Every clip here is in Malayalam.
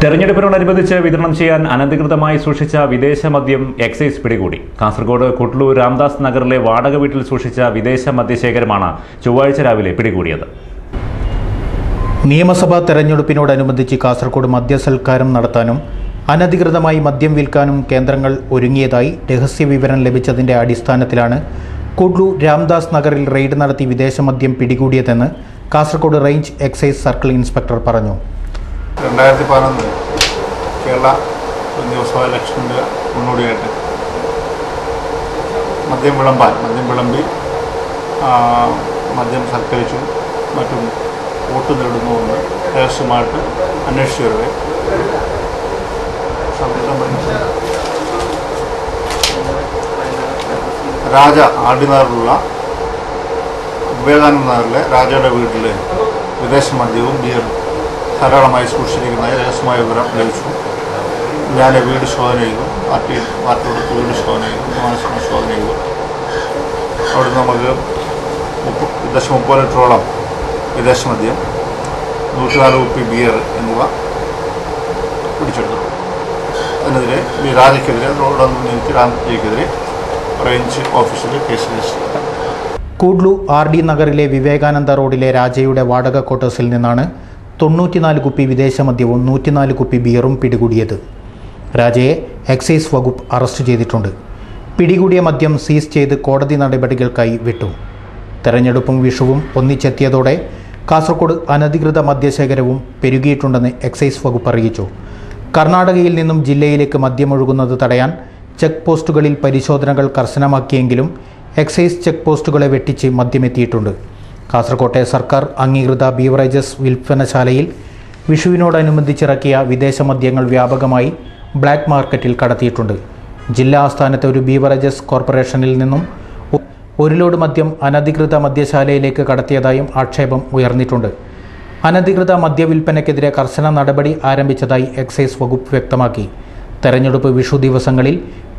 തെരഞ്ഞെടുപ്പിനോടനുബന്ധിച്ച് വിതരണം ചെയ്യാൻ അനധികൃതമായി സൂക്ഷിച്ച വിദേശ മദ്യം എക്സൈസ് പിടികൂടി. കാസർഗോഡ് കുട്ലൂർ രാംദാസ് നഗറിലെ വാടക വീട്ടിൽ സൂക്ഷിച്ച വിദേശ മദ്യശേഖരമാണ് ചൊവ്വാഴ്ച രാവിലെ പിടികൂടിയത്. നിയമസഭാ തെരഞ്ഞെടുപ്പിനോടനുബന്ധിച്ച് കാസർഗോഡ് മദ്യസൽക്കാരം നടത്താനും അനധികൃതമായി മദ്യം വിൽക്കാനും കേന്ദ്രങ്ങൾ ഒരുങ്ങിയതായി രഹസ്യവിവരം ലഭിച്ചതിന്റെ അടിസ്ഥാനത്തിലാണ് കുട്ലൂർ രാംദാസ് നഗറിൽ റെയ്ഡ് നടത്തി വിദേശ മദ്യം പിടികൂടിയതെന്ന് Kasaragod range excise circle inspector പറഞ്ഞു. 2011 കേരള നിയമസഭാ ഇലക്ഷൻ്റെ മുന്നോടിയായിട്ട് മദ്യം വിളമ്പി മദ്യം സൽക്കരിച്ചു മറ്റും വോട്ട് നേടുന്നുവെന്ന് രഹസ്യമായിട്ട് അന്വേഷിച്ചു വരവേ രാജ ആടിനാറിലുള്ള വിവേകാനന്ദ നഗറിലെ രാജയുടെ വീട്ടിൽ വിദേശ മദ്യവും ബിയറും ധാരാളമായി സൂക്ഷിച്ചിരിക്കുന്നതായി രഹസ്യമായ വിവരം ലഭിച്ചു. ഞാൻ വീട് ശോധന ചെയ്തു, പാർട്ടിയോട് വീട് ശോധന ചെയ്തു, ശോധന ചെയ്തു. അവിടെ നമുക്ക് 30 ലിറ്ററോളം വിദേശ മദ്യം, 104 കുപ്പി ബിയർ എന്നിവ പിടിച്ചെടുത്തു. അതിനെതിരെ രാജയ്ക്കെതിരെ റേഞ്ച് ഓഫീസിൽ കേസ് രജിസ്റ്റർ ചെയ്തു. കുട്ലൂർ RD നഗറിലെ വിവേകാനന്ദ റോഡിലെ രാജയുടെ വാടക ക്വാർട്ടേഴ്സിൽ നിന്നാണ് 94 കുപ്പി വിദേശ മദ്യവും 104 കുപ്പി ബിയറും പിടികൂടിയത്. രാജയെ എക്സൈസ് വകുപ്പ് അറസ്റ്റ് ചെയ്തിട്ടുണ്ട്. പിടികൂടിയ മദ്യം സീസ് ചെയ്ത് കോടതി നടപടികൾക്കായി വിട്ടു. തെരഞ്ഞെടുപ്പും വിഷുവും ഒന്നിച്ചെത്തിയതോടെ കാസർഗോഡ് അനധികൃത മദ്യശേഖരവും പെരുകിയിട്ടുണ്ടെന്ന് എക്സൈസ് വകുപ്പ് അറിയിച്ചു. കർണാടകയിൽ നിന്നും ജില്ലയിലേക്ക് മദ്യമൊഴുകുന്നത് തടയാൻ ചെക്ക് പോസ്റ്റുകളിൽ പരിശോധനകൾ കർശനമാക്കിയെങ്കിലും എക്സൈസ് ചെക്ക് പോസ്റ്റുകളെ വെട്ടിച്ച് മദ്യമെത്തിയിട്ടുണ്ട്. കാസർകോട്ടെ സർക്കാർ അംഗീകൃത ബീവറേജസ് വിൽപ്പനശാലയിൽ വിഷുവിനോടനുബന്ധിച്ചിറക്കിയ വിദേശ മദ്യങ്ങൾ വ്യാപകമായി ബ്ലാക്ക് മാർക്കറ്റിൽ കടത്തിയിട്ടുണ്ട്. ജില്ലാ ആസ്ഥാനത്തെ ഒരു ബീവറേജസ് കോർപ്പറേഷനിൽ നിന്നും 1 ലോഡ് മദ്യം അനധികൃത മദ്യശാലയിലേക്ക് കടത്തിയതായും ആക്ഷേപം ഉയർന്നിട്ടുണ്ട്. അനധികൃത മദ്യവിൽപ്പനയ്ക്കെതിരെ കർശന നടപടി ആരംഭിച്ചതായി എക്സൈസ് വകുപ്പ് വ്യക്തമാക്കി. തെരഞ്ഞെടുപ്പ് വിഷു ദിവസങ്ങളിൽ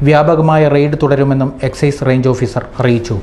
വ്യാപകമായ റെയ്ഡ് തുടരുമെന്നും എക്സൈസ് റേഞ്ച് ഓഫീസർ അറിയിച്ചു.